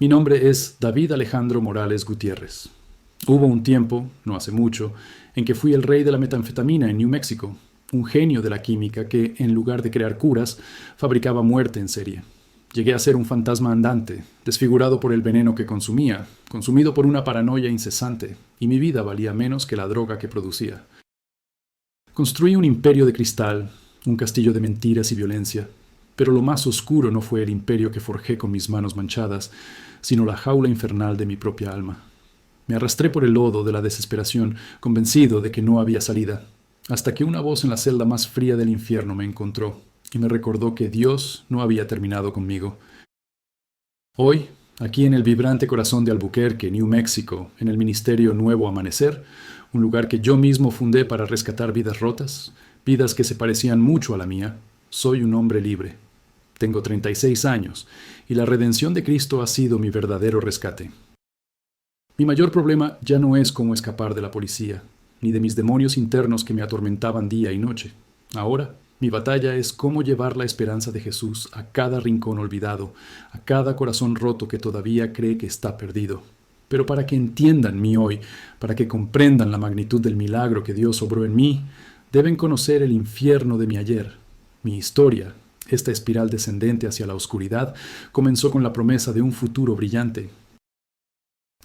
Mi nombre es David Alejandro Morales Gutiérrez. Hubo un tiempo, no hace mucho, en que fui el rey de la metanfetamina en New México, un genio de la química que, en lugar de crear curas, fabricaba muerte en serie. Llegué a ser un fantasma andante, desfigurado por el veneno que consumía, consumido por una paranoia incesante, y mi vida valía menos que la droga que producía. Construí un imperio de cristal, un castillo de mentiras y violencia, pero lo más oscuro no fue el imperio que forjé con mis manos manchadas, sino la jaula infernal de mi propia alma. Me arrastré por el lodo de la desesperación, convencido de que no había salida, hasta que una voz en la celda más fría del infierno me encontró y me recordó que Dios no había terminado conmigo. Hoy, aquí en el vibrante corazón de Albuquerque, New México, en el Ministerio Nuevo Amanecer, un lugar que yo mismo fundé para rescatar vidas rotas, vidas que se parecían mucho a la mía, soy un hombre libre. Tengo 36 años y la redención de Cristo ha sido mi verdadero rescate. Mi mayor problema ya no es cómo escapar de la policía, ni de mis demonios internos que me atormentaban día y noche. Ahora, mi batalla es cómo llevar la esperanza de Jesús a cada rincón olvidado, a cada corazón roto que todavía cree que está perdido. Pero para que entiendan mi hoy, para que comprendan la magnitud del milagro que Dios obró en mí, deben conocer el infierno de mi ayer, mi historia. Esta espiral descendente hacia la oscuridad comenzó con la promesa de un futuro brillante.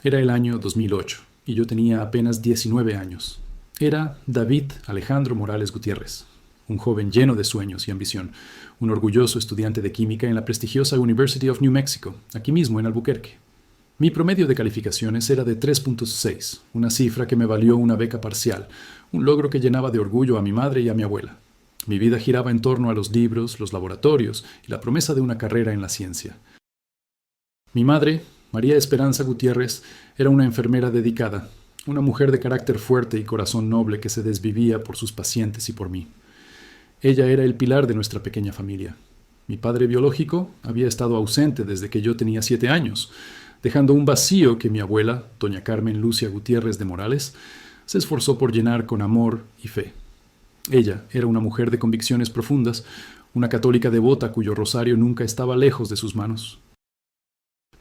Era el año 2008 y yo tenía apenas 19 años. Era David Alejandro Morales Gutiérrez, un joven lleno de sueños y ambición, un orgulloso estudiante de química en la prestigiosa University of New Mexico, aquí mismo en Albuquerque. Mi promedio de calificaciones era de 3.6, una cifra que me valió una beca parcial, un logro que llenaba de orgullo a mi madre y a mi abuela. Mi vida giraba en torno a los libros, los laboratorios y la promesa de una carrera en la ciencia. Mi madre, María Esperanza Gutiérrez, era una enfermera dedicada, una mujer de carácter fuerte y corazón noble que se desvivía por sus pacientes y por mí. Ella era el pilar de nuestra pequeña familia. Mi padre biológico había estado ausente desde que yo tenía 7 años, dejando un vacío que mi abuela, doña Carmen Lucia Gutiérrez de Morales, se esforzó por llenar con amor y fe. Ella era una mujer de convicciones profundas, una católica devota cuyo rosario nunca estaba lejos de sus manos.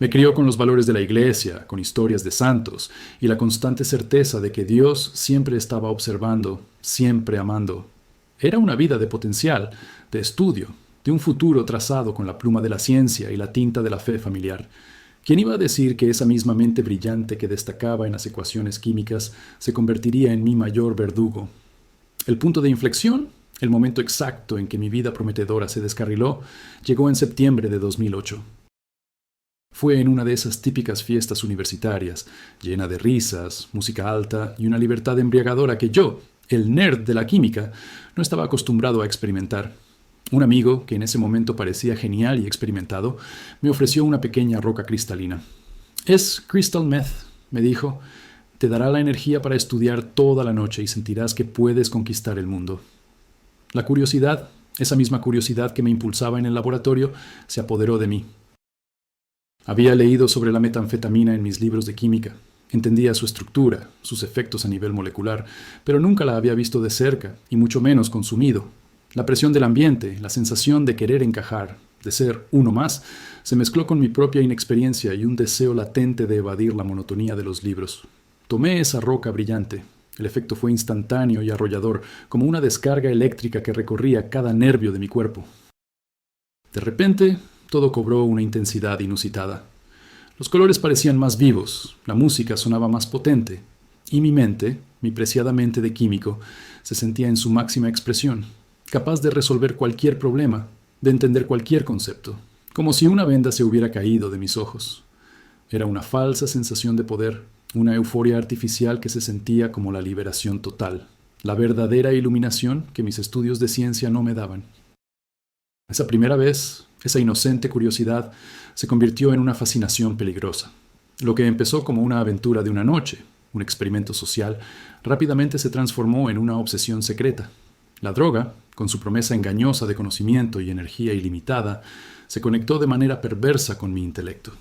Me crió con los valores de la iglesia, con historias de santos y la constante certeza de que Dios siempre estaba observando, siempre amando. Era una vida de potencial, de estudio, de un futuro trazado con la pluma de la ciencia y la tinta de la fe familiar. ¿Quién iba a decir que esa misma mente brillante que destacaba en las ecuaciones químicas se convertiría en mi mayor verdugo? El punto de inflexión, el momento exacto en que mi vida prometedora se descarriló, llegó en septiembre de 2008. Fue en una de esas típicas fiestas universitarias, llena de risas, música alta y una libertad embriagadora que yo, el nerd de la química, no estaba acostumbrado a experimentar. Un amigo, que en ese momento parecía genial y experimentado, me ofreció una pequeña roca cristalina. «Es crystal meth», me dijo. «Te dará la energía para estudiar toda la noche y sentirás que puedes conquistar el mundo». La curiosidad, esa misma curiosidad que me impulsaba en el laboratorio, se apoderó de mí. Había leído sobre la metanfetamina en mis libros de química. Entendía su estructura, sus efectos a nivel molecular, pero nunca la había visto de cerca, y mucho menos consumido. La presión del ambiente, la sensación de querer encajar, de ser uno más, se mezcló con mi propia inexperiencia y un deseo latente de evadir la monotonía de los libros. Tomé esa roca brillante. El efecto fue instantáneo y arrollador, como una descarga eléctrica que recorría cada nervio de mi cuerpo. De repente, todo cobró una intensidad inusitada. Los colores parecían más vivos, la música sonaba más potente, y mi mente, mi preciada mente de químico, se sentía en su máxima expresión, capaz de resolver cualquier problema, de entender cualquier concepto, como si una venda se hubiera caído de mis ojos. Era una falsa sensación de poder, una euforia artificial que se sentía como la liberación total, la verdadera iluminación que mis estudios de ciencia no me daban. Esa primera vez, esa inocente curiosidad, se convirtió en una fascinación peligrosa. Lo que empezó como una aventura de una noche, un experimento social, rápidamente se transformó en una obsesión secreta. La droga, con su promesa engañosa de conocimiento y energía ilimitada, se conectó de manera perversa con mi intelecto.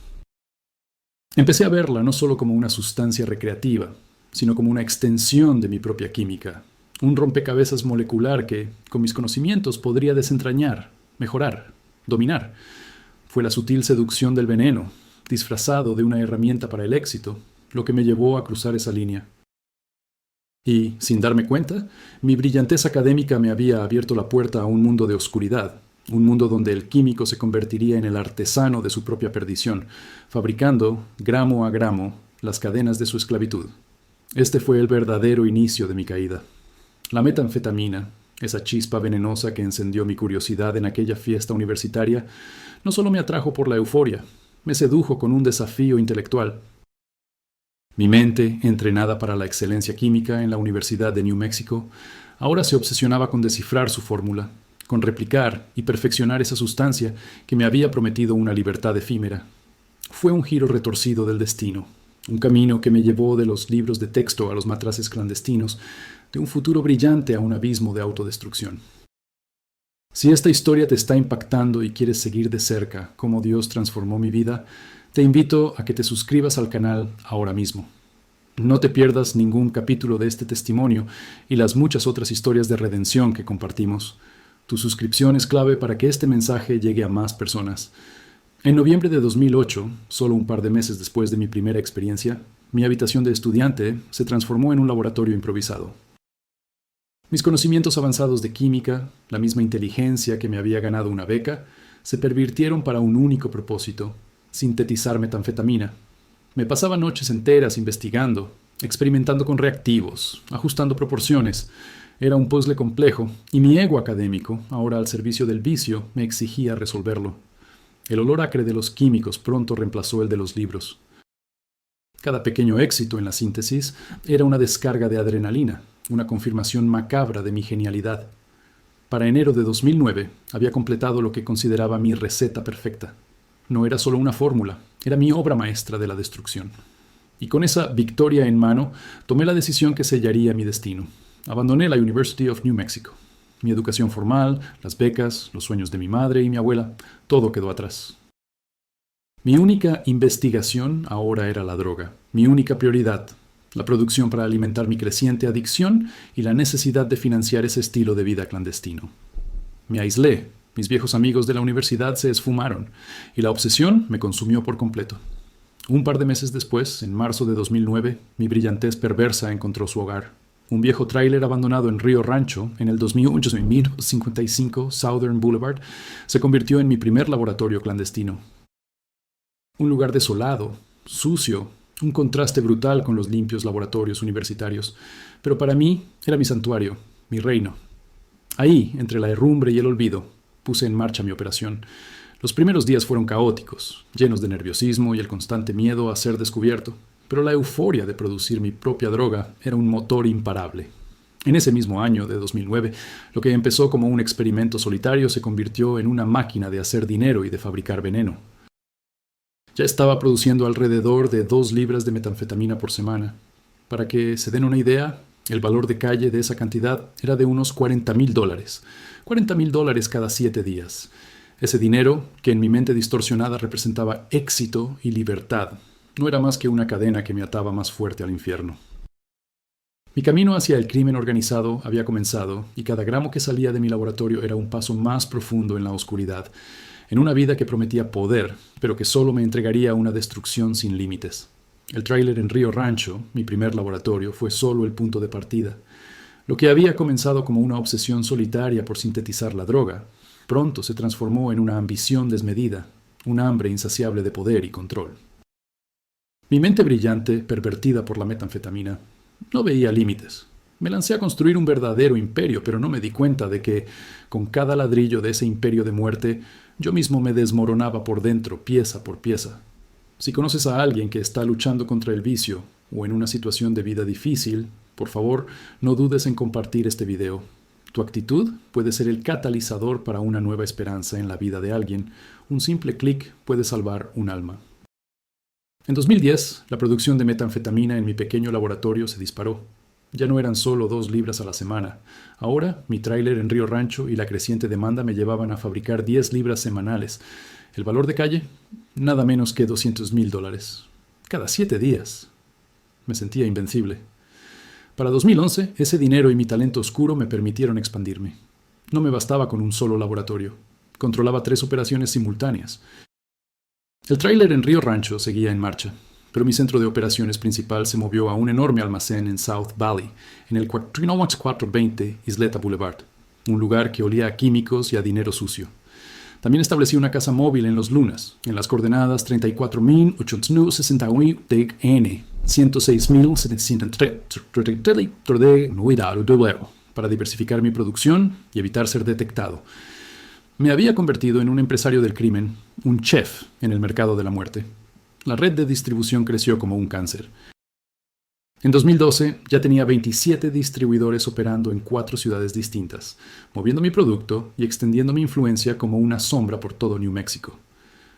Empecé a verla no solo como una sustancia recreativa, sino como una extensión de mi propia química, un rompecabezas molecular que, con mis conocimientos, podría desentrañar, mejorar, dominar. Fue la sutil seducción del veneno, disfrazado de una herramienta para el éxito, lo que me llevó a cruzar esa línea. Y, sin darme cuenta, mi brillantez académica me había abierto la puerta a un mundo de oscuridad, un mundo donde el químico se convertiría en el artesano de su propia perdición, fabricando, gramo a gramo, las cadenas de su esclavitud. Este fue el verdadero inicio de mi caída. La metanfetamina, esa chispa venenosa que encendió mi curiosidad en aquella fiesta universitaria, no solo me atrajo por la euforia, me sedujo con un desafío intelectual. Mi mente, entrenada para la excelencia química en la Universidad de New Mexico, ahora se obsesionaba con descifrar su fórmula, con replicar y perfeccionar esa sustancia que me había prometido una libertad efímera. Fue un giro retorcido del destino, un camino que me llevó de los libros de texto a los matraces clandestinos, de un futuro brillante a un abismo de autodestrucción. Si esta historia te está impactando y quieres seguir de cerca cómo Dios transformó mi vida, te invito a que te suscribas al canal ahora mismo. No te pierdas ningún capítulo de este testimonio y las muchas otras historias de redención que compartimos. Tu suscripción es clave para que este mensaje llegue a más personas. En noviembre de 2008, solo un par de meses después de mi primera experiencia, mi habitación de estudiante se transformó en un laboratorio improvisado. Mis conocimientos avanzados de química, la misma inteligencia que me había ganado una beca, se pervirtieron para un único propósito: sintetizar metanfetamina. Me pasaba noches enteras investigando, experimentando con reactivos, ajustando proporciones. Era un puzzle complejo, y mi ego académico, ahora al servicio del vicio, me exigía resolverlo. El olor acre de los químicos pronto reemplazó el de los libros. Cada pequeño éxito en la síntesis era una descarga de adrenalina, una confirmación macabra de mi genialidad. Para enero de 2009 había completado lo que consideraba mi receta perfecta. No era solo una fórmula, era mi obra maestra de la destrucción. Y con esa victoria en mano, tomé la decisión que sellaría mi destino. Abandoné la University of New Mexico. Mi educación formal, las becas, los sueños de mi madre y mi abuela, todo quedó atrás. Mi única investigación ahora era la droga, mi única prioridad, la producción para alimentar mi creciente adicción y la necesidad de financiar ese estilo de vida clandestino. Me aislé, mis viejos amigos de la universidad se esfumaron y la obsesión me consumió por completo. Un par de meses después, en marzo de 2009, mi brillantez perversa encontró su hogar. Un viejo tráiler abandonado en Río Rancho, en el 2055 Southern Boulevard, se convirtió en mi primer laboratorio clandestino. Un lugar desolado, sucio, un contraste brutal con los limpios laboratorios universitarios, pero para mí era mi santuario, mi reino. Ahí, entre la herrumbre y el olvido, puse en marcha mi operación. Los primeros días fueron caóticos, llenos de nerviosismo y el constante miedo a ser descubierto, pero la euforia de producir mi propia droga era un motor imparable. En ese mismo año de 2009, lo que empezó como un experimento solitario se convirtió en una máquina de hacer dinero y de fabricar veneno. Ya estaba produciendo alrededor de 2 libras de metanfetamina por semana. Para que se den una idea, el valor de calle de esa cantidad era de unos $40,000. $40,000 cada 7 días. Ese dinero, que en mi mente distorsionada representaba éxito y libertad, no era más que una cadena que me ataba más fuerte al infierno. Mi camino hacia el crimen organizado había comenzado, y cada gramo que salía de mi laboratorio era un paso más profundo en la oscuridad, en una vida que prometía poder, pero que solo me entregaría una destrucción sin límites. El tráiler en Río Rancho, mi primer laboratorio, fue solo el punto de partida. Lo que había comenzado como una obsesión solitaria por sintetizar la droga, pronto se transformó en una ambición desmedida, un hambre insaciable de poder y control. Mi mente brillante, pervertida por la metanfetamina, no veía límites. Me lancé a construir un verdadero imperio, pero no me di cuenta de que, con cada ladrillo de ese imperio de muerte, yo mismo me desmoronaba por dentro, pieza por pieza. Si conoces a alguien que está luchando contra el vicio o en una situación de vida difícil, por favor, no dudes en compartir este video. Tu actitud puede ser el catalizador para una nueva esperanza en la vida de alguien. Un simple clic puede salvar un alma. En 2010, la producción de metanfetamina en mi pequeño laboratorio se disparó. Ya no eran solo 2 libras a la semana. Ahora, mi tráiler en Río Rancho y la creciente demanda me llevaban a fabricar 10 libras semanales. El valor de calle, nada menos que $200,000. Cada 7 días. Me sentía invencible. Para 2011, ese dinero y mi talento oscuro me permitieron expandirme. No me bastaba con un solo laboratorio. Controlaba 3 operaciones simultáneas. El tráiler en Río Rancho seguía en marcha, pero mi centro de operaciones principal se movió a un enorme almacén en South Valley, en el 420 Isleta Boulevard, un lugar que olía a químicos y a dinero sucio. También establecí una casa móvil en Los Lunas, en las coordenadas 34.861 N, 106.733 para diversificar mi producción y evitar ser detectado. Me había convertido en un empresario del crimen, un chef en el mercado de la muerte. La red de distribución creció como un cáncer. En 2012 ya tenía 27 distribuidores operando en 4 ciudades distintas, moviendo mi producto y extendiendo mi influencia como una sombra por todo New Mexico.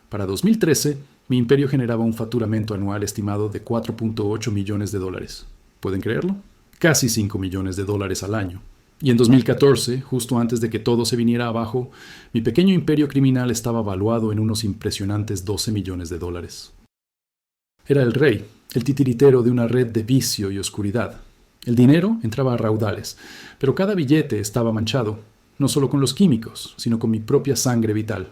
Para 2013, mi imperio generaba un facturamento anual estimado de $4.8 millones. ¿Pueden creerlo? Casi $5 millones al año. Y en 2014, justo antes de que todo se viniera abajo, mi pequeño imperio criminal estaba valuado en unos impresionantes $12 millones. Era el rey, el titiritero de una red de vicio y oscuridad. El dinero entraba a raudales, pero cada billete estaba manchado, no solo con los químicos, sino con mi propia sangre vital.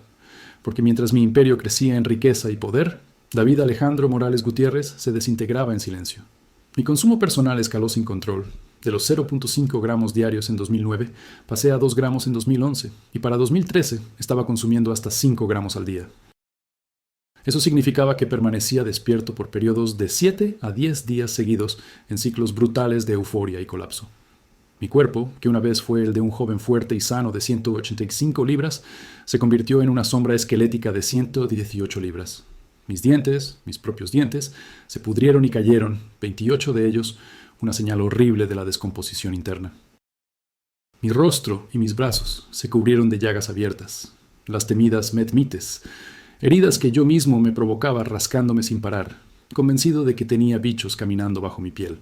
Porque mientras mi imperio crecía en riqueza y poder, David Alejandro Morales Gutiérrez se desintegraba en silencio. Mi consumo personal escaló sin control. De los 0.5 gramos diarios en 2009, pasé a 2 gramos en 2011, y para 2013 estaba consumiendo hasta 5 gramos al día. Eso significaba que permanecía despierto por periodos de 7 a 10 días seguidos en ciclos brutales de euforia y colapso. Mi cuerpo, que una vez fue el de un joven fuerte y sano de 185 libras, se convirtió en una sombra esquelética de 118 libras. Mis dientes, mis propios dientes, se pudrieron y cayeron, 28 de ellos, una señal horrible de la descomposición interna. Mi rostro y mis brazos se cubrieron de llagas abiertas, las temidas metmites, heridas que yo mismo me provocaba rascándome sin parar, convencido de que tenía bichos caminando bajo mi piel.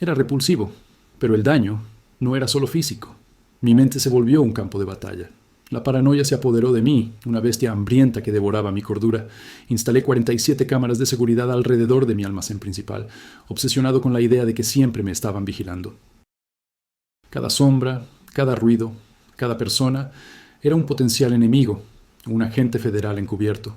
Era repulsivo, pero el daño no era solo físico. Mi mente se volvió un campo de batalla. La paranoia se apoderó de mí, una bestia hambrienta que devoraba mi cordura. Instalé 47 cámaras de seguridad alrededor de mi almacén principal, obsesionado con la idea de que siempre me estaban vigilando. Cada sombra, cada ruido, cada persona era un potencial enemigo, un agente federal encubierto.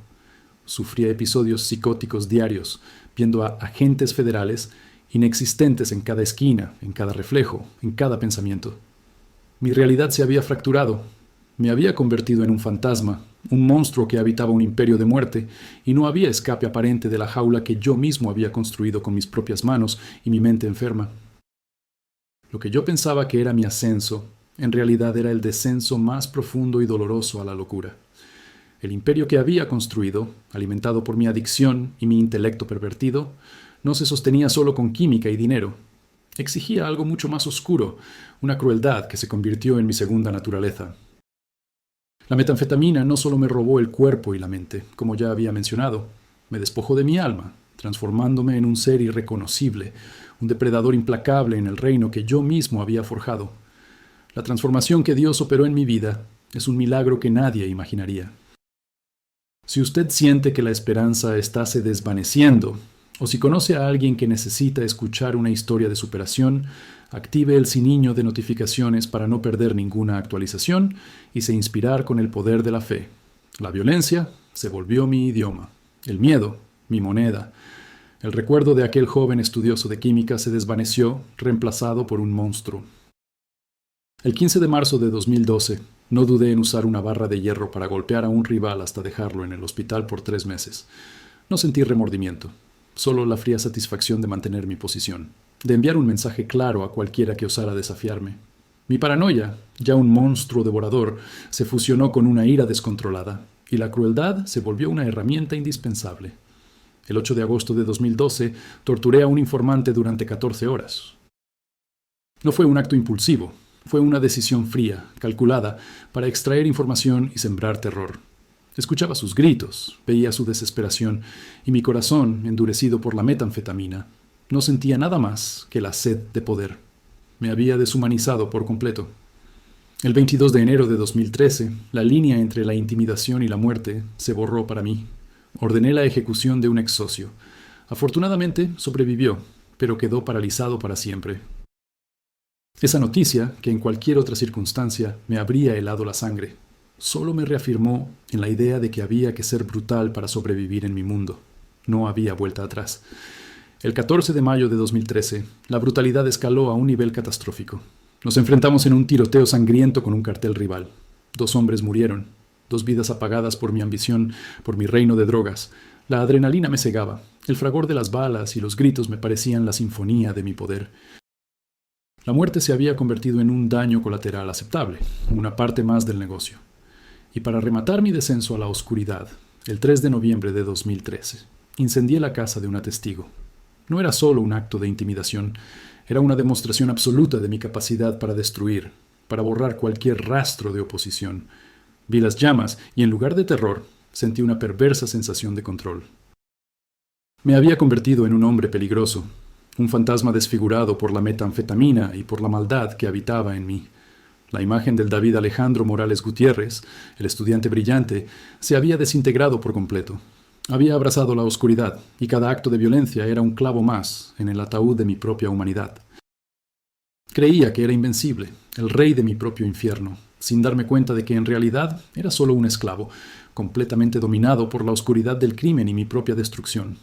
Sufría episodios psicóticos diarios, viendo a agentes federales inexistentes en cada esquina, en cada reflejo, en cada pensamiento. Mi realidad se había fracturado. Me había convertido en un fantasma, un monstruo que habitaba un imperio de muerte, y no había escape aparente de la jaula que yo mismo había construido con mis propias manos y mi mente enferma. Lo que yo pensaba que era mi ascenso, en realidad era el descenso más profundo y doloroso a la locura. El imperio que había construido, alimentado por mi adicción y mi intelecto pervertido, no se sostenía solo con química y dinero. Exigía algo mucho más oscuro, una crueldad que se convirtió en mi segunda naturaleza. La metanfetamina no solo me robó el cuerpo y la mente, como ya había mencionado, me despojó de mi alma, transformándome en un ser irreconocible, un depredador implacable en el reino que yo mismo había forjado. La transformación que Dios operó en mi vida es un milagro que nadie imaginaría. Si usted siente que la esperanza está se desvaneciendo, o si conoce a alguien que necesita escuchar una historia de superación, active el siniño de notificaciones para no perder ninguna actualización y se inspirar con el poder de la fe. La violencia se volvió mi idioma, el miedo, mi moneda. El recuerdo de aquel joven estudioso de química se desvaneció, reemplazado por un monstruo. El 15 de marzo de 2012, no dudé en usar una barra de hierro para golpear a un rival hasta dejarlo en el hospital por 3 meses. No sentí remordimiento, solo la fría satisfacción de mantener mi posición, de enviar un mensaje claro a cualquiera que osara desafiarme. Mi paranoia, ya un monstruo devorador, se fusionó con una ira descontrolada, y la crueldad se volvió una herramienta indispensable. El 8 de agosto de 2012, torturé a un informante durante 14 horas. No fue un acto impulsivo, fue una decisión fría, calculada, para extraer información y sembrar terror. Escuchaba sus gritos, veía su desesperación, y mi corazón, endurecido por la metanfetamina, no sentía nada más que la sed de poder. Me había deshumanizado por completo. El 22 de enero de 2013, la línea entre la intimidación y la muerte se borró para mí. Ordené la ejecución de un ex socio. Afortunadamente sobrevivió, pero quedó paralizado para siempre. Esa noticia, que en cualquier otra circunstancia me habría helado la sangre, solo me reafirmó en la idea de que había que ser brutal para sobrevivir en mi mundo. No había vuelta atrás. El 14 de mayo de 2013, la brutalidad escaló a un nivel catastrófico. Nos enfrentamos en un tiroteo sangriento con un cartel rival. 2 hombres murieron, 2 vidas apagadas por mi ambición, por mi reino de drogas. La adrenalina me cegaba, el fragor de las balas y los gritos me parecían la sinfonía de mi poder. La muerte se había convertido en un daño colateral aceptable, una parte más del negocio. Y para rematar mi descenso a la oscuridad, el 3 de noviembre de 2013, incendié la casa de una testigo. No era solo un acto de intimidación, era una demostración absoluta de mi capacidad para destruir, para borrar cualquier rastro de oposición. Vi las llamas y en lugar de terror, sentí una perversa sensación de control. Me había convertido en un hombre peligroso, un fantasma desfigurado por la metanfetamina y por la maldad que habitaba en mí. La imagen del David Alejandro Morales Gutiérrez, el estudiante brillante, se había desintegrado por completo. Había abrazado la oscuridad, y cada acto de violencia era un clavo más en el ataúd de mi propia humanidad. Creía que era invencible, el rey de mi propio infierno, sin darme cuenta de que en realidad era solo un esclavo, completamente dominado por la oscuridad del crimen y mi propia destrucción.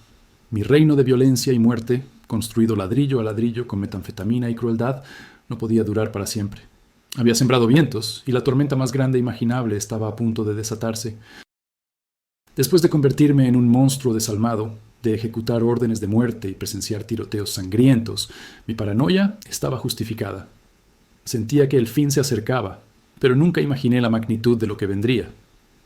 Mi reino de violencia y muerte, construido ladrillo a ladrillo con metanfetamina y crueldad, no podía durar para siempre. Había sembrado vientos, y la tormenta más grande imaginable estaba a punto de desatarse. Después de convertirme en un monstruo desalmado, de ejecutar órdenes de muerte y presenciar tiroteos sangrientos, mi paranoia estaba justificada. Sentía que el fin se acercaba, pero nunca imaginé la magnitud de lo que vendría.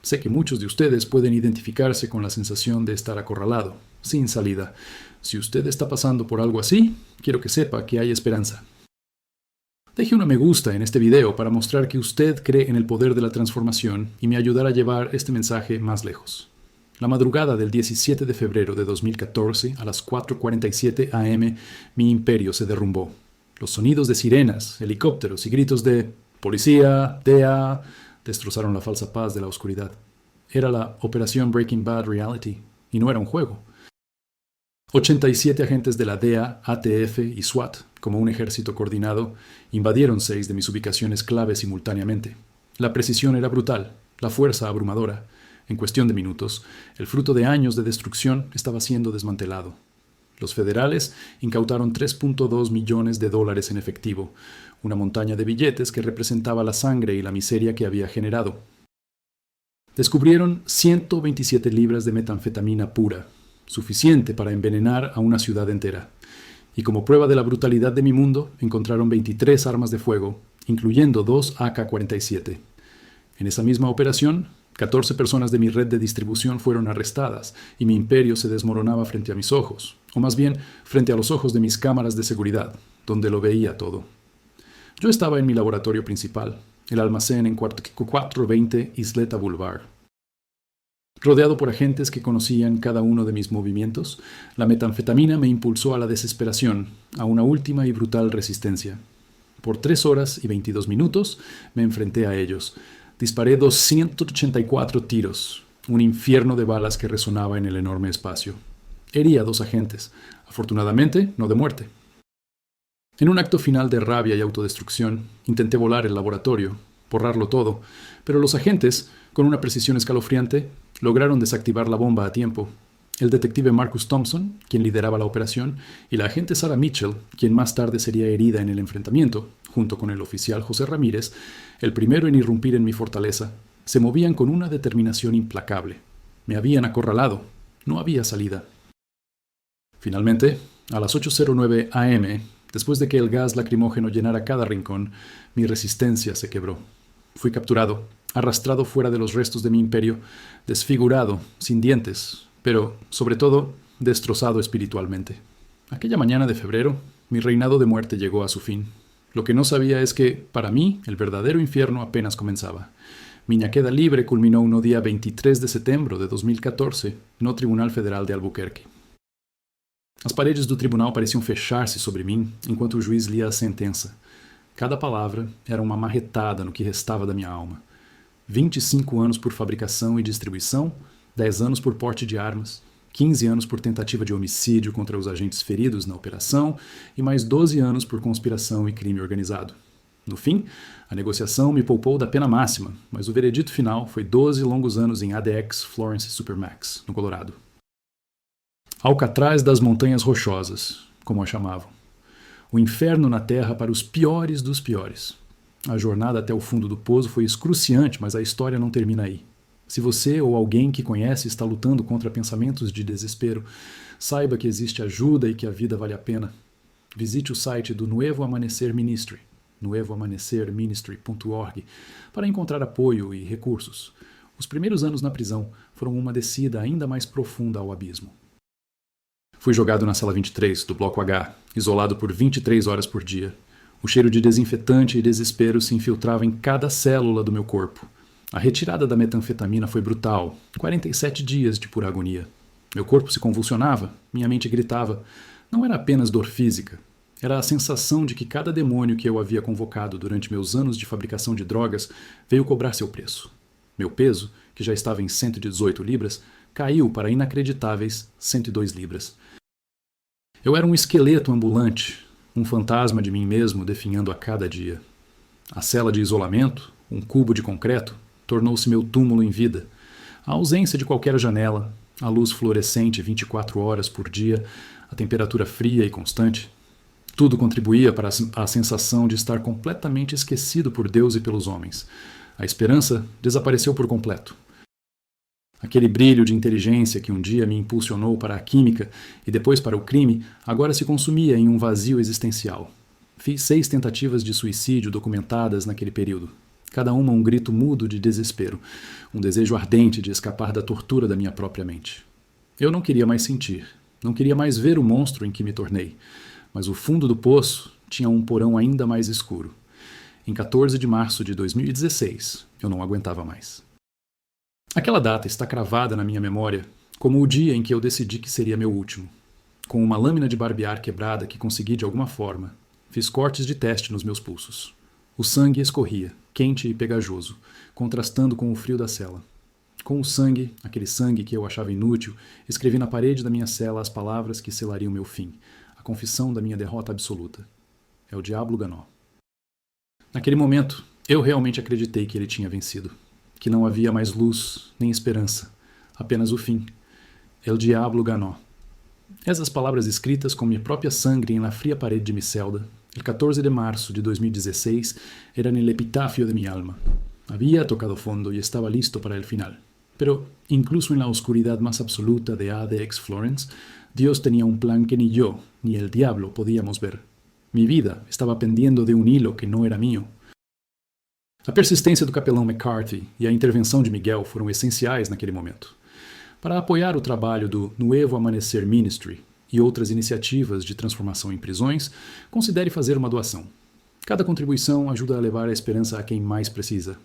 Sé que muchos de ustedes pueden identificarse con la sensación de estar acorralado, sin salida. Si usted está pasando por algo así, quiero que sepa que hay esperanza. Deje un me gusta en este video para mostrar que usted cree en el poder de la transformación y me ayudará a llevar este mensaje más lejos. La madrugada del 17 de febrero de 2014, a las 4:47 am, mi imperio se derrumbó. Los sonidos de sirenas, helicópteros y gritos de «Policía, DEA» destrozaron la falsa paz de la oscuridad. Era la Operación Breaking Bad Reality, y no era un juego. 87 agentes de la DEA, ATF y SWAT, como un ejército coordinado, invadieron 6 de mis ubicaciones clave simultáneamente. La precisión era brutal, la fuerza abrumadora. En cuestión de minutos, el fruto de años de destrucción estaba siendo desmantelado. Los federales incautaron $3.2 millones en efectivo, una montaña de billetes que representaba la sangre y la miseria que había generado. Descubrieron 127 libras de metanfetamina pura, suficiente para envenenar a una ciudad entera. Y como prueba de la brutalidad de mi mundo, encontraron 23 armas de fuego, incluyendo 2 AK-47. En esa misma operación, 14 personas de mi red de distribución fueron arrestadas y mi imperio se desmoronaba frente a mis ojos, o más bien frente a los ojos de mis cámaras de seguridad, donde lo veía todo. Yo estaba en mi laboratorio principal, el almacén en 420 Isleta Boulevard. Rodeado por agentes que conocían cada uno de mis movimientos, la metanfetamina me impulsó a la desesperación, a una última y brutal resistencia. Por 3 horas y 22 minutos me enfrenté a ellos. Disparé 284 tiros, un infierno de balas que resonaba en el enorme espacio. Herí a 2 agentes, afortunadamente no de muerte. En un acto final de rabia y autodestrucción, intenté volar el laboratorio, borrarlo todo, pero los agentes, con una precisión escalofriante, lograron desactivar la bomba a tiempo. El detective Marcus Thompson, quien lideraba la operación, y la agente Sarah Mitchell, quien más tarde sería herida en el enfrentamiento, junto con el oficial José Ramírez, el primero en irrumpir en mi fortaleza, se movían con una determinación implacable. Me habían acorralado. No había salida. Finalmente, a las 8:09 am, después de que el gas lacrimógeno llenara cada rincón, mi resistencia se quebró. Fui capturado, arrastrado fuera de los restos de mi imperio, desfigurado, sin dientes, pero, sobre todo, destrozado espiritualmente. Aquella mañana de febrero, mi reinado de muerte llegó a su fin. Lo que no sabía es que, para mí, el verdadero infierno apenas comenzaba. Minha queda libre culminou no dia 23 de setembro de 2014, no Tribunal Federal de Albuquerque. As paredes do tribunal pareciam fechar-se sobre mim enquanto o juiz lia a sentença. Cada palavra era uma marretada no que restava da minha alma. 25 anos por fabricação e distribuição, 10 anos por porte de armas, 15 anos por tentativa de homicídio contra os agentes feridos na operação e mais 12 anos por conspiração e crime organizado. No fim, a negociação me poupou da pena máxima, mas o veredito final foi 12 longos anos em ADX Florence Supermax, no Colorado. Alcatraz das Montanhas Rochosas, como a chamavam. O inferno na Terra para os piores dos piores. A jornada até o fundo do poço foi excruciante, mas a história não termina aí. Se você ou alguém que conhece está lutando contra pensamentos de desespero, saiba que existe ajuda e que a vida vale a pena. Visite o site do Nuevo Amanecer Ministry, nuevoamanecerministry.org, para encontrar apoio e recursos. Os primeiros anos na prisão foram uma descida ainda mais profunda ao abismo. Fui jogado na cela 23, do bloco H, isolado por 23 horas por dia. O cheiro de desinfetante e desespero se infiltrava em cada célula do meu corpo. A retirada da metanfetamina foi brutal, 47 dias de pura agonia. Meu corpo se convulsionava, minha mente gritava. Não era apenas dor física, era a sensação de que cada demônio que eu havia convocado durante meus anos de fabricação de drogas veio cobrar seu preço. Meu peso, que já estava em 118 libras, caiu para inacreditáveis 102 libras. Eu era um esqueleto ambulante, um fantasma de mim mesmo definhando a cada dia. A cela de isolamento, um cubo de concreto, tornou-se meu túmulo em vida. A ausência de qualquer janela, a luz fluorescente 24 horas por dia, a temperatura fria e constante, tudo contribuía para a sensação de estar completamente esquecido por Deus e pelos homens. A esperança desapareceu por completo. Aquele brilho de inteligência que um dia me impulsionou para a química e depois para o crime, agora se consumia em um vazio existencial. Fiz 6 tentativas de suicídio documentadas naquele período. Cada uma um grito mudo de desespero, um desejo ardente de escapar da tortura da minha própria mente. Eu não queria mais sentir, não queria mais ver o monstro em que me tornei, mas o fundo do poço tinha um porão ainda mais escuro. Em 14 de março de 2016, eu não aguentava mais. Aquela data está cravada na minha memória como o dia em que eu decidi que seria meu último. Com uma lâmina de barbear quebrada que consegui de alguma forma, fiz cortes de teste nos meus pulsos. O sangue escorria, quente e pegajoso, contrastando com o frio da cela. Com o sangue, aquele sangue que eu achava inútil, escrevi na parede da minha cela as palavras que selariam meu fim, a confissão da minha derrota absoluta. É o Diablo Ganó. Naquele momento, eu realmente acreditei que ele tinha vencido. Que não havia mais luz nem esperança, apenas o fim. El Diablo Ganó. Essas palavras escritas com minha própria sangre na fria parede de mi celda, el 14 de marzo de 2016, eran el epitafio de mi alma. Había tocado fondo y estaba listo para el final. Pero, incluso en la oscuridad más absoluta de ADX Florence, Dios tenía un plan que ni yo, ni el diablo podíamos ver. Mi vida estaba pendiendo de un hilo que no era mío. A persistência do capelão McCarthy e a intervenção de Miguel foram essenciais naquele momento. Para apoiar o trabalho do Nuevo Amanecer Ministry e outras iniciativas de transformação em prisões, considere fazer uma doação. Cada contribuição ajuda a levar a esperança a quem mais precisa.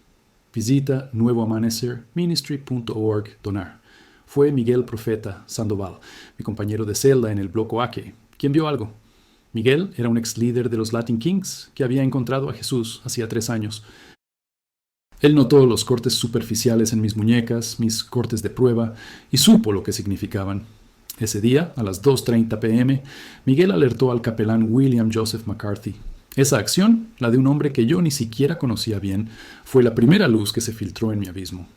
Visita nuevoamanecerministry.org donar. Fue Miguel Profeta Sandoval, mi compañero de celda en el bloco Ake, quien vio algo. Miguel era un ex líder de los Latin Kings que había encontrado a Jesús hacía 3 años. Él notó los cortes superficiales en mis muñecas, mis cortes de prueba, y supo lo que significaban. Ese día, a las 2:30 p.m., Miguel alertó al capelán William Joseph McCarthy. Esa acción, la de un hombre que yo ni siquiera conocía bien, fue la primera luz que se filtró en mi abismo.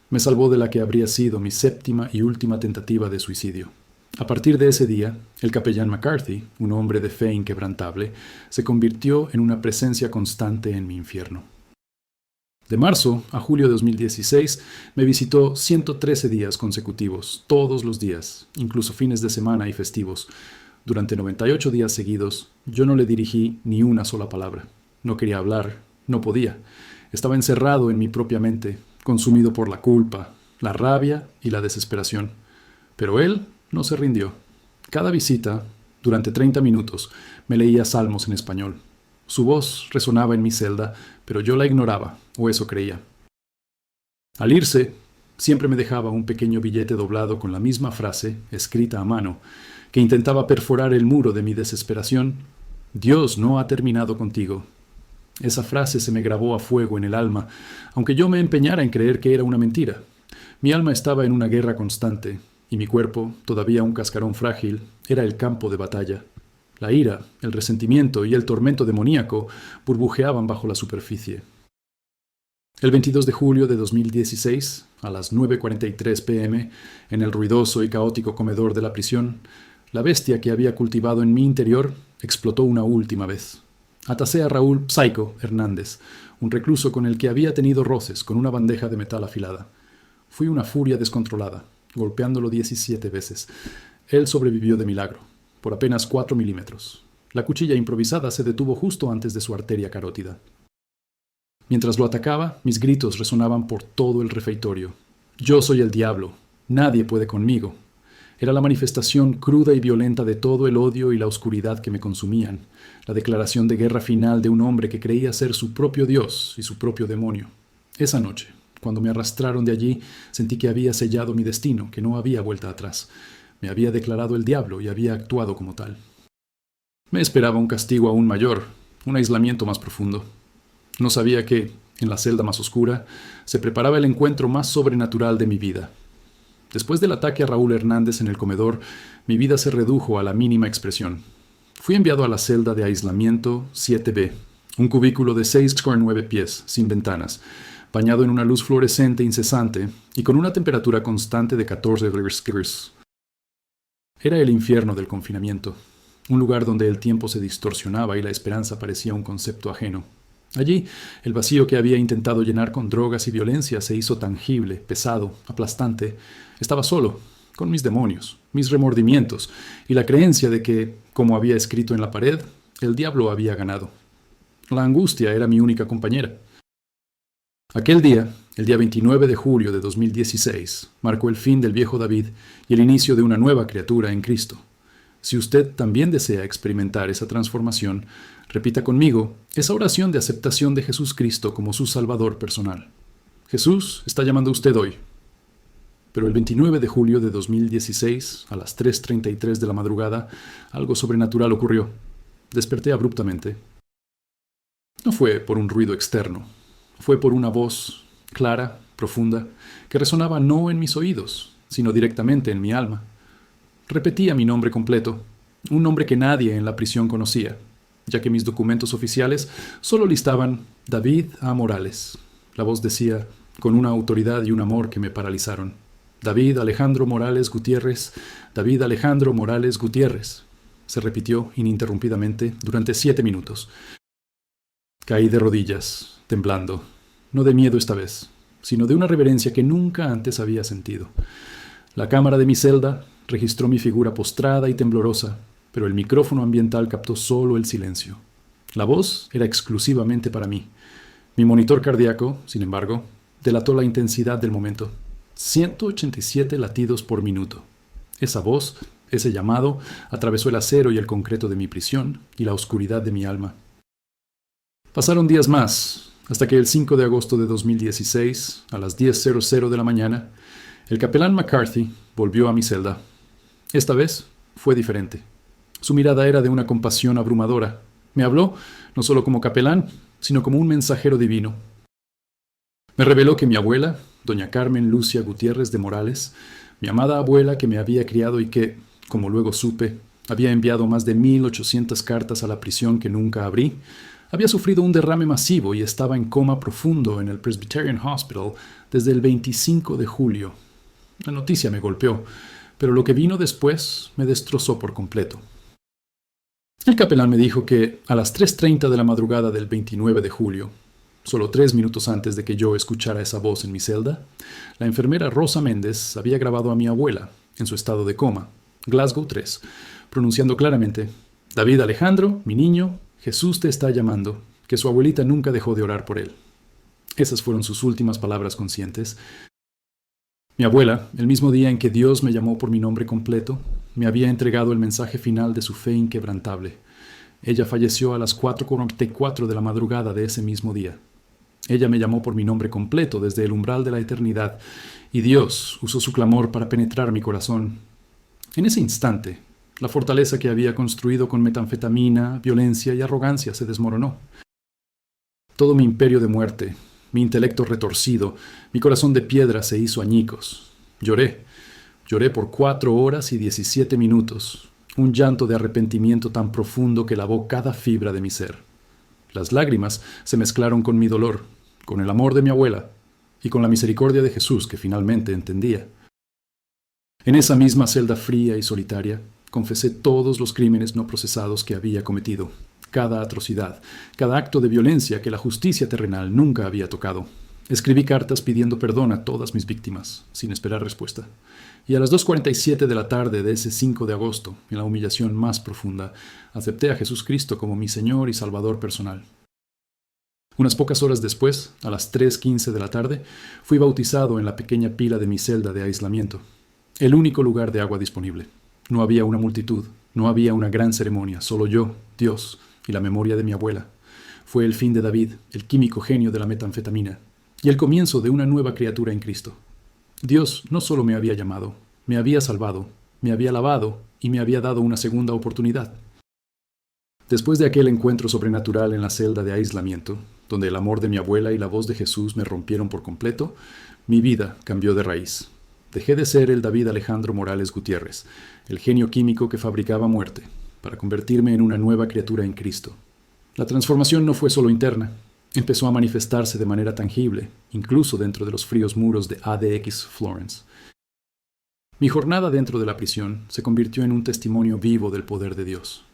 Me salvó de la que habría sido mi 7ª y última tentativa de suicidio. A partir de ese día, el capellán McCarthy, un hombre de fe inquebrantable, se convirtió en una presencia constante en mi infierno. De marzo a julio de 2016 me visitó 113 días consecutivos, todos los días, incluso fines de semana y festivos. Durante 98 días seguidos, yo no le dirigí ni una sola palabra. No quería hablar, no podía. Estaba encerrado en mi propia mente, consumido por la culpa, la rabia y la desesperación. Pero él no se rindió. Cada visita, durante 30 minutos, me leía salmos en español. Su voz resonaba en mi celda, pero yo la ignoraba, o eso creía. Al irse, siempre me dejaba un pequeño billete doblado con la misma frase, escrita a mano, que intentaba perforar el muro de mi desesperación. Dios no ha terminado contigo. Esa frase se me grabó a fuego en el alma, aunque yo me empeñara en creer que era una mentira. Mi alma estaba en una guerra constante, y mi cuerpo, todavía un cascarón frágil, era el campo de batalla. La ira, el resentimiento y el tormento demoníaco burbujeaban bajo la superficie. El 22 de julio de 2016, a las 9:43 p.m., en el ruidoso y caótico comedor de la prisión, la bestia que había cultivado en mi interior explotó una última vez. Atasé a Raúl Psycho Hernández, un recluso con el que había tenido roces con una bandeja de metal afilada. Fui una furia descontrolada, golpeándolo 17 veces. Él sobrevivió de milagro, por apenas 4 milímetros. La cuchilla improvisada se detuvo justo antes de su arteria carótida. Mientras lo atacaba, mis gritos resonaban por todo el refectorio. Yo soy el diablo. Nadie puede conmigo. Era la manifestación cruda y violenta de todo el odio y la oscuridad que me consumían, la declaración de guerra final de un hombre que creía ser su propio Dios y su propio demonio. Esa noche, cuando me arrastraron de allí, sentí que había sellado mi destino, que no había vuelta atrás. Me había declarado el diablo y había actuado como tal. Me esperaba un castigo aún mayor, un aislamiento más profundo. No sabía que, en la celda más oscura, se preparaba el encuentro más sobrenatural de mi vida. Después del ataque a Raúl Hernández en el comedor, mi vida se redujo a la mínima expresión. Fui enviado a la celda de aislamiento 7B, un cubículo de 6x9 pies, sin ventanas, bañado en una luz fluorescente incesante y con una temperatura constante de 14 grados. Era el infierno del confinamiento, un lugar donde el tiempo se distorsionaba y la esperanza parecía un concepto ajeno. Allí, el vacío que había intentado llenar con drogas y violencia se hizo tangible, pesado, aplastante. Estaba solo, con mis demonios, mis remordimientos y la creencia de que, como había escrito en la pared, el diablo había ganado. La angustia era mi única compañera. Aquel día, el día 29 de julio de 2016, marcó el fin del viejo David y el inicio de una nueva criatura en Cristo. Si usted también desea experimentar esa transformación, repita conmigo esa oración de aceptación de Jesús Cristo como su Salvador personal. Jesús está llamando a usted hoy. Pero el 29 de julio de 2016, a las 3:33 de la madrugada, algo sobrenatural ocurrió. Desperté abruptamente. No fue por un ruido externo. Fue por una voz clara, profunda, que resonaba no en mis oídos, sino directamente en mi alma. Repetía mi nombre completo, un nombre que nadie en la prisión conocía, ya que mis documentos oficiales solo listaban David A. Morales. La voz decía, con una autoridad y un amor que me paralizaron: David Alejandro Morales Gutiérrez, David Alejandro Morales Gutiérrez. Se repitió ininterrumpidamente durante 7 minutos. Caí de rodillas, temblando, no de miedo esta vez, sino de una reverencia que nunca antes había sentido. La cámara de mi celda registró mi figura postrada y temblorosa, pero el micrófono ambiental captó solo el silencio. La voz era exclusivamente para mí. Mi monitor cardíaco, sin embargo, delató la intensidad del momento. 187 latidos por minuto. Esa voz, ese llamado, atravesó el acero y el concreto de mi prisión y la oscuridad de mi alma. Pasaron días más, hasta que el 5 de agosto de 2016, a las 10:00 de la mañana, el capelán McCarthy volvió a mi celda. Esta vez fue diferente. Su mirada era de una compasión abrumadora. Me habló no solo como capelán, sino como un mensajero divino. Me reveló que mi abuela, doña Carmen Lucia Gutiérrez de Morales, mi amada abuela que me había criado y que, como luego supe, había enviado más de 1,800 cartas a la prisión que nunca abrí, había sufrido un derrame masivo y estaba en coma profundo en el Presbyterian Hospital desde el 25 de julio. La noticia me golpeó, pero lo que vino después me destrozó por completo. El capelán me dijo que a las 3:30 de la madrugada del 29 de julio, solo 3 minutos antes de que yo escuchara esa voz en mi celda, la enfermera Rosa Méndez había grabado a mi abuela, en su estado de coma, Glasgow 3, pronunciando claramente: David Alejandro, mi niño, Jesús te está llamando, que su abuelita nunca dejó de orar por él. Esas fueron sus últimas palabras conscientes. Mi abuela, el mismo día en que Dios me llamó por mi nombre completo, me había entregado el mensaje final de su fe inquebrantable. Ella falleció a las 4:44 de la madrugada de ese mismo día. Ella me llamó por mi nombre completo desde el umbral de la eternidad, y Dios usó su clamor para penetrar mi corazón. En ese instante, la fortaleza que había construido con metanfetamina, violencia y arrogancia se desmoronó. Todo mi imperio de muerte, mi intelecto retorcido, mi corazón de piedra se hizo añicos. Lloré por 4 horas y 17 minutos, un llanto de arrepentimiento tan profundo que lavó cada fibra de mi ser. Las lágrimas se mezclaron con mi dolor, con el amor de mi abuela y con la misericordia de Jesús que finalmente entendía. En esa misma celda fría y solitaria, confesé todos los crímenes no procesados que había cometido, cada atrocidad, cada acto de violencia que la justicia terrenal nunca había tocado. Escribí cartas pidiendo perdón a todas mis víctimas, sin esperar respuesta. Y a las 2:47 de la tarde de ese 5 de agosto, en la humillación más profunda, acepté a Jesús Cristo como mi Señor y Salvador personal. Unas pocas horas después, a las 3:15 de la tarde, fui bautizado en la pequeña pila de mi celda de aislamiento, el único lugar de agua disponible. No había una multitud, no había una gran ceremonia, solo yo, Dios y la memoria de mi abuela. Fue el fin de David, el químico genio de la metanfetamina, y el comienzo de una nueva criatura en Cristo. Dios no solo me había llamado, me había salvado, me había lavado y me había dado una segunda oportunidad. Después de aquel encuentro sobrenatural en la celda de aislamiento, donde el amor de mi abuela y la voz de Jesús me rompieron por completo, mi vida cambió de raíz. Dejé de ser el David Alejandro Morales Gutiérrez, el genio químico que fabricaba muerte, para convertirme en una nueva criatura en Cristo. La transformación no fue solo interna. Empezó a manifestarse de manera tangible, incluso dentro de los fríos muros de ADX Florence. Mi jornada dentro de la prisión se convirtió en un testimonio vivo del poder de Dios.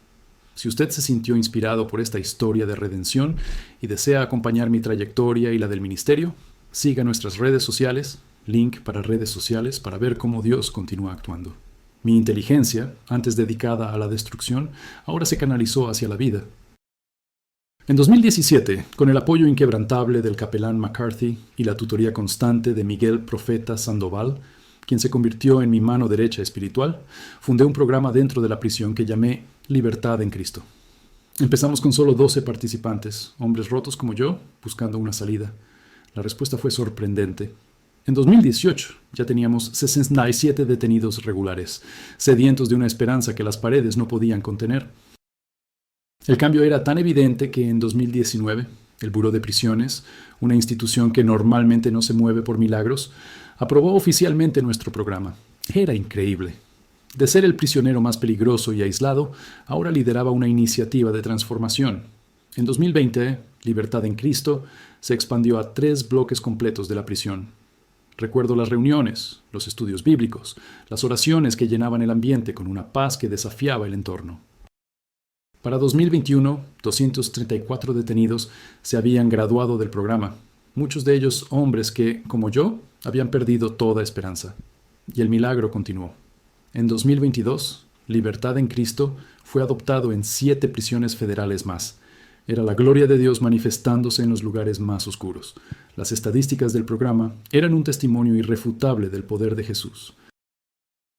Si usted se sintió inspirado por esta historia de redención y desea acompañar mi trayectoria y la del ministerio, siga nuestras redes sociales, link para redes sociales para ver cómo Dios continúa actuando. Mi inteligencia, antes dedicada a la destrucción, ahora se canalizó hacia la vida. En 2017, con el apoyo inquebrantable del capelán McCarthy y la tutoría constante de Miguel Profeta Sandoval, quien se convirtió en mi mano derecha espiritual, fundé un programa dentro de la prisión que llamé Libertad en Cristo. Empezamos con solo 12 participantes, hombres rotos como yo, buscando una salida. La respuesta fue sorprendente. En 2018 ya teníamos 67 detenidos regulares, sedientos de una esperanza que las paredes no podían contener. El cambio era tan evidente que en 2019, el Buró de Prisiones, una institución que normalmente no se mueve por milagros, aprobó oficialmente nuestro programa. Era increíble. De ser el prisionero más peligroso y aislado, ahora lideraba una iniciativa de transformación. En 2020, Libertad en Cristo se expandió a 3 bloques completos de la prisión. Recuerdo las reuniones, los estudios bíblicos, las oraciones que llenaban el ambiente con una paz que desafiaba el entorno. Para 2021, 234 detenidos se habían graduado del programa, muchos de ellos hombres que, como yo, habían perdido toda esperanza. Y el milagro continuó. En 2022, Libertad en Cristo fue adoptado en 7 prisiones federales más. Era la gloria de Dios manifestándose en los lugares más oscuros. Las estadísticas del programa eran un testimonio irrefutable del poder de Jesús.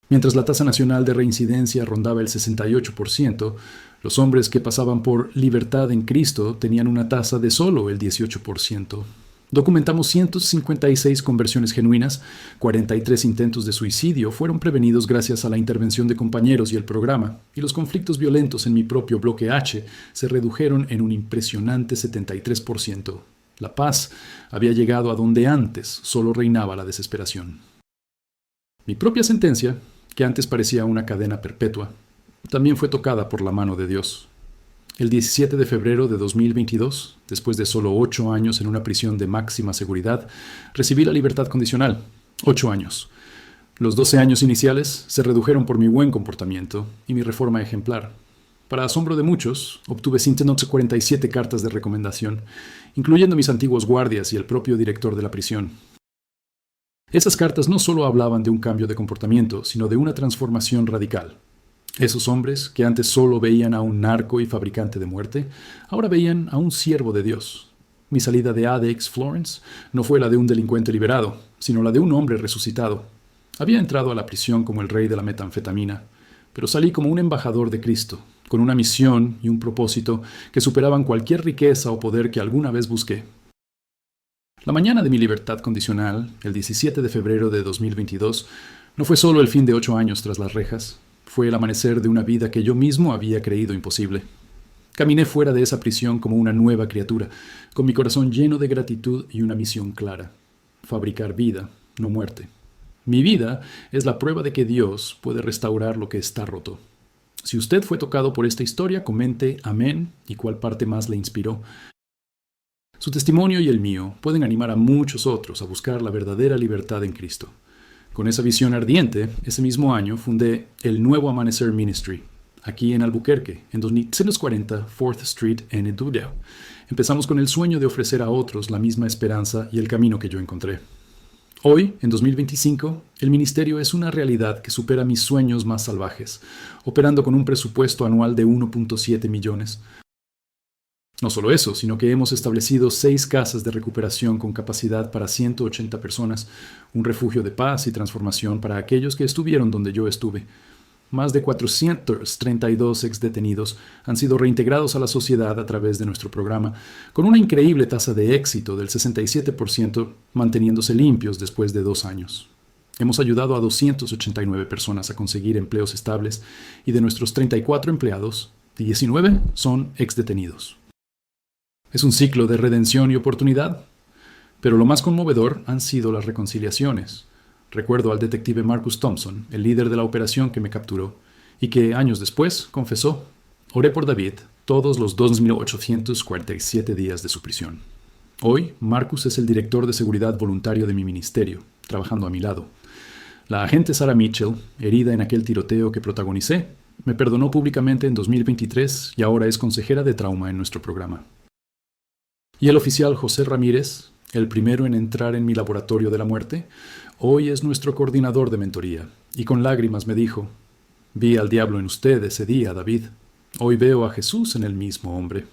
Mientras la tasa nacional de reincidencia rondaba el 68%, los hombres que pasaban por Libertad en Cristo tenían una tasa de solo el 18%. Documentamos 156 conversiones genuinas, 43 intentos de suicidio fueron prevenidos gracias a la intervención de compañeros y el programa, y los conflictos violentos en mi propio bloque H se redujeron en un impresionante 73%. La paz había llegado a donde antes solo reinaba la desesperación. Mi propia sentencia, que antes parecía una cadena perpetua, también fue tocada por la mano de Dios. El 17 de febrero de 2022, después de solo 8 años en una prisión de máxima seguridad, recibí la libertad condicional. 8 años. Los 12 años iniciales se redujeron por mi buen comportamiento y mi reforma ejemplar. Para asombro de muchos, obtuve 147 cartas de recomendación, incluyendo mis antiguos guardias y el propio director de la prisión. Esas cartas no solo hablaban de un cambio de comportamiento, sino de una transformación radical. Esos hombres, que antes solo veían a un narco y fabricante de muerte, ahora veían a un siervo de Dios. Mi salida de ADX Florence no fue la de un delincuente liberado, sino la de un hombre resucitado. Había entrado a la prisión como el rey de la metanfetamina, pero salí como un embajador de Cristo, con una misión y un propósito que superaban cualquier riqueza o poder que alguna vez busqué. La mañana de mi libertad condicional, el 17 de febrero de 2022, no fue solo el fin de 8 años tras las rejas. Fue el amanecer de una vida que yo mismo había creído imposible. Caminé fuera de esa prisión como una nueva criatura, con mi corazón lleno de gratitud y una misión clara: fabricar vida, no muerte. Mi vida es la prueba de que Dios puede restaurar lo que está roto. Si usted fue tocado por esta historia, comente amén y cuál parte más le inspiró. Su testimonio y el mío pueden animar a muchos otros a buscar la verdadera libertad en Cristo. Con esa visión ardiente, ese mismo año fundé el Nuevo Amanecer Ministry, aquí en Albuquerque, en 240 4th Street en Edudeo. Empezamos con el sueño de ofrecer a otros la misma esperanza y el camino que yo encontré. Hoy, en 2025, el ministerio es una realidad que supera mis sueños más salvajes, operando con un presupuesto anual de 1.7 millones. No solo eso, sino que hemos establecido 6 casas de recuperación con capacidad para 180 personas, un refugio de paz y transformación para aquellos que estuvieron donde yo estuve. Más de 432 exdetenidos han sido reintegrados a la sociedad a través de nuestro programa, con una increíble tasa de éxito del 67%, manteniéndose limpios después de 2 años. Hemos ayudado a 289 personas a conseguir empleos estables y de nuestros 34 empleados, 19 son exdetenidos. Es un ciclo de redención y oportunidad, pero lo más conmovedor han sido las reconciliaciones. Recuerdo al detective Marcus Thompson, el líder de la operación que me capturó, y que años después confesó: oré por David todos los 2.847 días de su prisión. Hoy, Marcus es el director de seguridad voluntario de mi ministerio, trabajando a mi lado. La agente Sarah Mitchell, herida en aquel tiroteo que protagonicé, me perdonó públicamente en 2023 y ahora es consejera de trauma en nuestro programa. Y el oficial José Ramírez, el primero en entrar en mi laboratorio de la muerte, hoy es nuestro coordinador de mentoría, y con lágrimas me dijo: vi al diablo en usted ese día, David. Hoy veo a Jesús en el mismo hombre.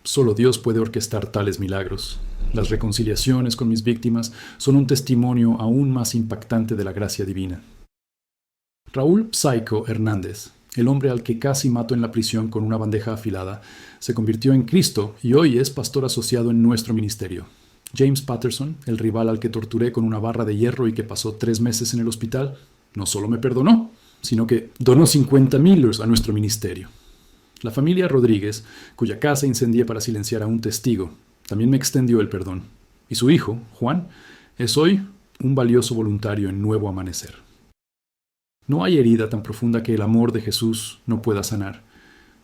Solo Dios puede orquestar tales milagros. Las reconciliaciones con mis víctimas son un testimonio aún más impactante de la gracia divina. Raúl Psycho Hernández, el hombre al que casi mato en la prisión con una bandeja afilada, se convirtió en Cristo y hoy es pastor asociado en nuestro ministerio. James Patterson, el rival al que torturé con una barra de hierro y que pasó 3 meses en el hospital, no solo me perdonó, sino que donó $50,000 a nuestro ministerio. La familia Rodríguez, cuya casa incendié para silenciar a un testigo, también me extendió el perdón. Y su hijo, Juan, es hoy un valioso voluntario en Nuevo Amanecer. No hay herida tan profunda que el amor de Jesús no pueda sanar.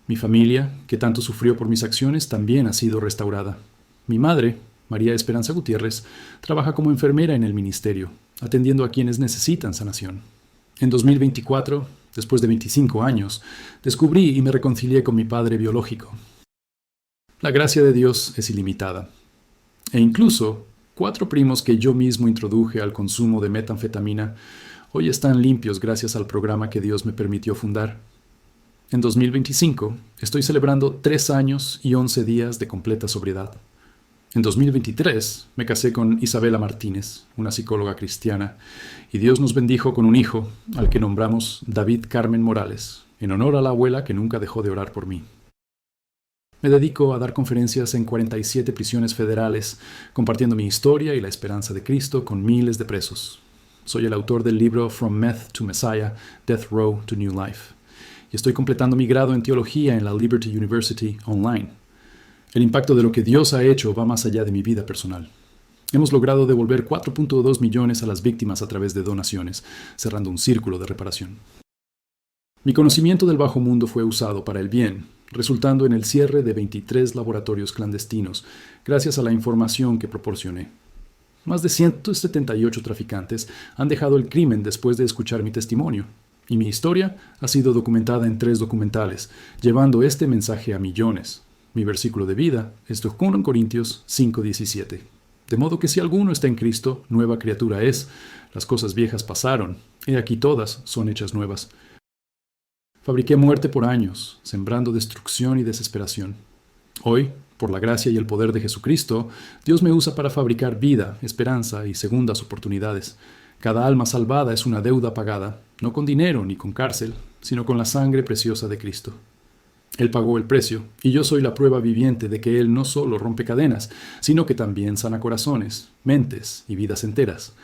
Mi familia, que tanto sufrió por mis acciones, también ha sido restaurada. Mi madre, María Esperanza Gutiérrez, trabaja como enfermera en el ministerio, atendiendo a quienes necesitan sanación. En 2024, después de 25 años, descubrí y me reconcilié con mi padre biológico. La gracia de Dios es ilimitada. E incluso 4 primos que yo mismo introduje al consumo de metanfetamina hoy están limpios gracias al programa que Dios me permitió fundar. En 2025 estoy celebrando 3 años y 11 días de completa sobriedad. En 2023 me casé con Isabela Martínez, una psicóloga cristiana, y Dios nos bendijo con un hijo al que nombramos David Carmen Morales, en honor a la abuela que nunca dejó de orar por mí. Me dedico a dar conferencias en 47 prisiones federales, compartiendo mi historia y la esperanza de Cristo con miles de presos. Soy el autor del libro From Meth to Messiah, Death Row to New Life, y estoy completando mi grado en teología en la Liberty University online. El impacto de lo que Dios ha hecho va más allá de mi vida personal. Hemos logrado devolver 4.2 millones a las víctimas a través de donaciones, cerrando un círculo de reparación. Mi conocimiento del bajo mundo fue usado para el bien, resultando en el cierre de 23 laboratorios clandestinos, gracias a la información que proporcioné. Más de 178 traficantes han dejado el crimen después de escuchar mi testimonio, y mi historia ha sido documentada en 3 documentales, llevando este mensaje a millones. Mi versículo de vida es 2 Corintios 5:17. De modo que si alguno está en Cristo, nueva criatura es. Las cosas viejas pasaron, he aquí todas son hechas nuevas. Fabriqué muerte por años, sembrando destrucción y desesperación. Hoy, por la gracia y el poder de Jesucristo, Dios me usa para fabricar vida, esperanza y segundas oportunidades. Cada alma salvada es una deuda pagada, no con dinero ni con cárcel, sino con la sangre preciosa de Cristo. Él pagó el precio, y yo soy la prueba viviente de que Él no solo rompe cadenas, sino que también sana corazones, mentes y vidas enteras,